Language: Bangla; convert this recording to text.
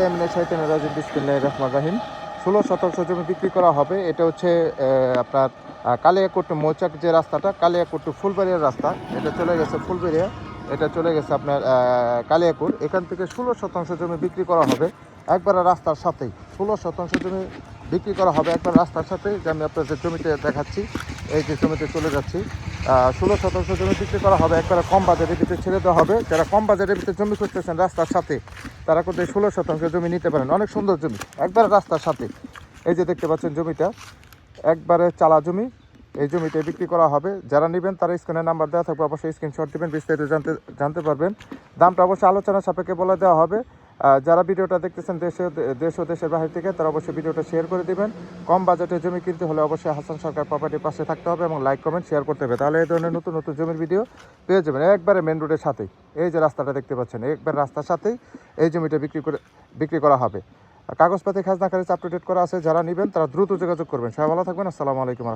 রহিম 16 শতাংশ জমি বিক্রি করা হবে। এটা হচ্ছে আপনার কালিয়াকোট মৌচাক যে রাস্তাটা, কালিয়াকোট টু ফুলবাড়িয়ার রাস্তা, এটা চলে গেছে ফুলবাড়িয়া, এটা চলে গেছে আপনার কালিয়াকোট। এখান থেকে 16 শতাংশ জমি বিক্রি করা হবে একবারে রাস্তার সাথেই। 16 শতাংশ জমি বিক্রি করা হবে একবার রাস্তার সাথে। যে আমি আপনাদের জমিতে দেখাচ্ছি, এই যে জমিতে চলে যাচ্ছি। 16 শতাংশ জমি বিক্রি করা হবে একবারে কম বাজারের ভিতরে ছেড়ে দেওয়া হবে। যারা কম বাজারের ভিতরে জমি করতেছেন রাস্তার সাথে, তারা কিন্তু 16 শতাংশ জমি নিতে পারেন। অনেক সুন্দর জমি, একবারে রাস্তার সাথে। এই যে দেখতে পাচ্ছেন জমিটা, একবারে চালা জমি। এই জমিটা বিক্রি করা হবে। যারা নেবেন তারা স্ক্রিনে নাম্বার দেওয়া থাকবে, অবশ্যই স্ক্রিনশট দেবেন, বিস্তারিত জানতে পারবেন। দামটা অবশ্যই আলোচনা সাপেক্ষে বলে দেওয়া হবে। যারা ভিডিওটা দেখতেছেন দেশ ও দেশের বাইরে থেকে, তারা অবশ্যই ভিডিওটা শেয়ার করে দেবেন। কম বাজেটে জমি কিনতে হলে অবশ্যই হাসান সরকার প্রপার্টির পাশে থাকতে হবে এবং লাইক কমেন্ট শেয়ার করতে হবে। তাহলে এই ধরনের নতুন নতুন জমির ভিডিও পেয়ে যাবেন একবারে মেন রোডের সাথেই। এই যে রাস্তাটা দেখতে পাচ্ছেন, একবার রাস্তার সাথেই এই জমিটা বিক্রি করা হবে। কাগজপাতি খাজনা খারিজ আপ টু ডেট করা আছে। যারা নেবেন তারা দ্রুত যোগাযোগ করবেন। সবাই ভালো থাকবেন। আসসালামু আলাইকুম।